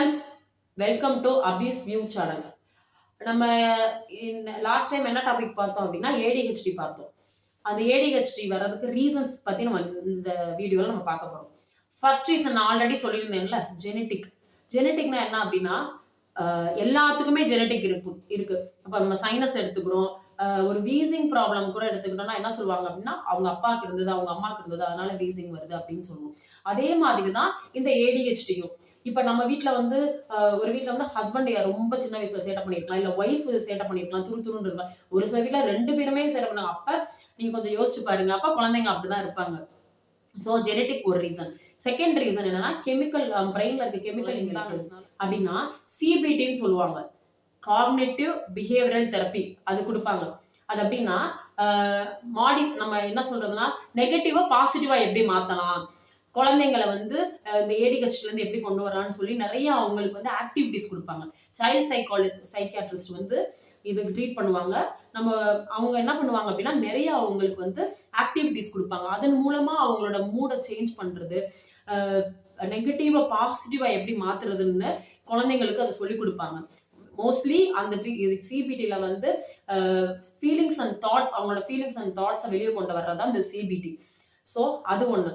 Friends, welcome to Abbe's view channel. நம்ம last time என்ன topic பார்த்தோம் அப்படின்னா ஏடிஹெச்டி பார்த்தோம். அந்த ஏடிஹெச்டி வர்றதுக்கு ரீசன்ஸ் பற்றி நம்ம இந்த வீடியோவில் நம்ம பார்க்க போகிறோம். ஃபர்ஸ்ட் ரீசன் நான் ஆல்ரெடி சொல்லியிருந்தேன்ல, ஜெனட்டிக். ஜெனட்டிக்னா என்ன அப்படின்னா எல்லாத்துக்குமே ஜெனட்டிக் இருக்கு. அப்போ நம்ம சைனஸ் எடுத்துக்கிறோம், ஒரு வீசிங் ப்ராப்ளம் கூட எடுத்துக்கிட்டோம்னா என்ன சொல்லுவாங்க அப்படின்னா அவங்க அப்பாவுக்கு இருந்தது, அவங்க அம்மாவுக்கு இருந்தது, அதனால வீசிங் வருது அப்படின்னு சொல்லுவோம். அதே மாதிரி தான் இந்த ஏடிஹெச்டியும். இப்ப நம்ம வீட்டுல வந்து ஒரு வீட்டுல வந்து ஹஸ்பண்ட் ரொம்ப சின்ன வயசுல சேட்டை பண்ணிருக்கலாம், இல்ல ஒய்ஃப் சேட்டை பண்ணிருக்கலாம், துருன்னு இருக்கலாம். ஒரு சில வீட்டுல 2 பேருமே சேட்டை பண்ணாங்க. அப்ப நீங்க கொஞ்சம் யோசிச்சு பாருங்க, அப்ப குழந்தைங்க அப்படிதான் இருப்பாங்க. ஸோ ஜெனட்டிக் ஒரு ரீசன். செகண்ட் ரீசன் என்னன்னா கெமிக்கல், பிரெயின்ல இருக்க கெமிக்கல் இம்பேலன்ஸ் அப்படின்னா சிபிடின்னு சொல்லுவாங்க, காக்னிட்டிவ் பிஹேவியரல் தெரப்பி. அது கொடுப்பாங்க. அது அப்படின்னா நம்ம என்ன சொல்றதுன்னா நெகட்டிவா பாசிட்டிவா எப்படி மாத்தலாம், குழந்தைங்களை வந்து இந்த ஏடிஹெச்டில இருந்து எப்படி கொண்டு வரான்னு சொல்லி நிறைய அவங்களுக்கு வந்து ஆக்டிவிட்டிஸ் கொடுப்பாங்க. சைல்ட் சைக்கியாட்ரிஸ்ட் வந்து இதுக்கு ட்ரீட் பண்ணுவாங்க. அவங்க என்ன பண்ணுவாங்க அப்படின்னா நிறைய அவங்களுக்கு வந்து ஆக்டிவிட்டிஸ் கொடுப்பாங்க. அதன் மூலமா அவங்களோட மூடை சேஞ்ச் பண்றது, நெகட்டிவா பாசிட்டிவா எப்படி மாத்துறதுன்னு குழந்தைங்களுக்கு அதை சொல்லி கொடுப்பாங்க. மோஸ்ட்லி அந்த சிபிடில வந்து ஃபீலிங்ஸ் அண்ட் தாட்ஸ், அவங்களோட ஃபீலிங்ஸ் அண்ட் தாட்ஸை வெளியே கொண்டு வர்றதா இந்த சிபிடி. ஸோ அது ஒண்ணு.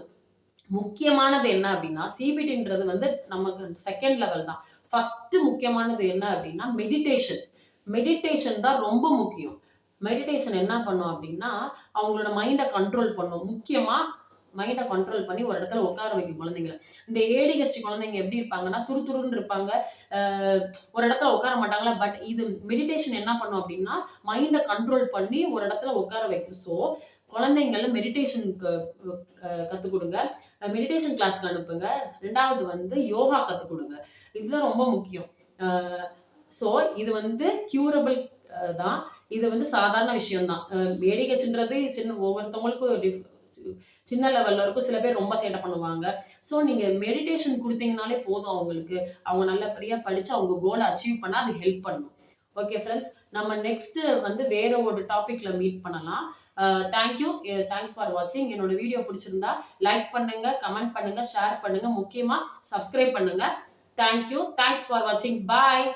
முக்கியமானது என்ன அப்படின்னா சிபிடின்றது வந்து நமக்கு செகண்ட் லெவல் தான். ஃபர்ஸ்ட் முக்கியமானது என்ன அப்படின்னா மெடிடேஷன். மெடிடேஷன் தான் ரொம்ப முக்கியம். மெடிடேஷன் என்ன பண்ணும் அப்படின்னா அவங்களோட மைண்டை கண்ட்ரோல் பண்ணும். முக்கியமா மைண்டை கண்ட்ரோல் பண்ணி ஒரு இடத்துல உட்கார வைக்கும் குழந்தைங்களை. இந்த ஏடிஹெச்டி குழந்தைங்க எப்படி இருப்பாங்கன்னா துருன்னு இருப்பாங்க, ஒரு இடத்துல உட்கார மாட்டாங்களா. பட் இது மெடிடேஷன் என்ன பண்ணும் அப்படின்னா மைண்டை கண்ட்ரோல் பண்ணி ஒரு இடத்துல உட்கார வைக்கும். ஸோ குழந்தைங்கள மெடிடேஷனுக்கு கற்றுக் கொடுங்க, மெடிடேஷன் கிளாஸ்க்கு அனுப்புங்க. 2வது வந்து யோகா கற்றுக் கொடுங்க. இதுதான் ரொம்ப முக்கியம். ஸோ இது வந்து கியூரபிள் தான். இது வந்து சாதாரண விஷயம்தான். ஏடிஹெச்ன்றது ஒவ்வொருத்தவங்களுக்கும் சின்ன லெவல்ல இருக்கும். சில பேர் ரொம்ப சேட்டை பண்ணுவாங்க. ஸோ நீங்க மெடிடேஷன் கொடுத்தீங்கனாலே போதும், அவங்களுக்கு அவங்க நல்லபடியா படிச்சு அவங்க கோலை அச்சீவ் பண்ண அது ஹெல்ப் பண்ணும். ஓகே ஃப்ரெண்ட்ஸ், நம்ம நெக்ஸ்ட் வந்து வேற ஒரு டாபிக்ல மீட் பண்ணலாம். தேங்க்ஸ் ஃபார் வாட்சிங். என்னோட வீடியோ பிடிச்சிருந்தா லைக் பண்ணுங்க, கமெண்ட் பண்ணுங்க, ஷேர் பண்ணுங்க, முக்கியமா சப்ஸ்கிரைப் பண்ணுங்க. தேங்க்ஸ் ஃபார் வாட்சிங். பாய்.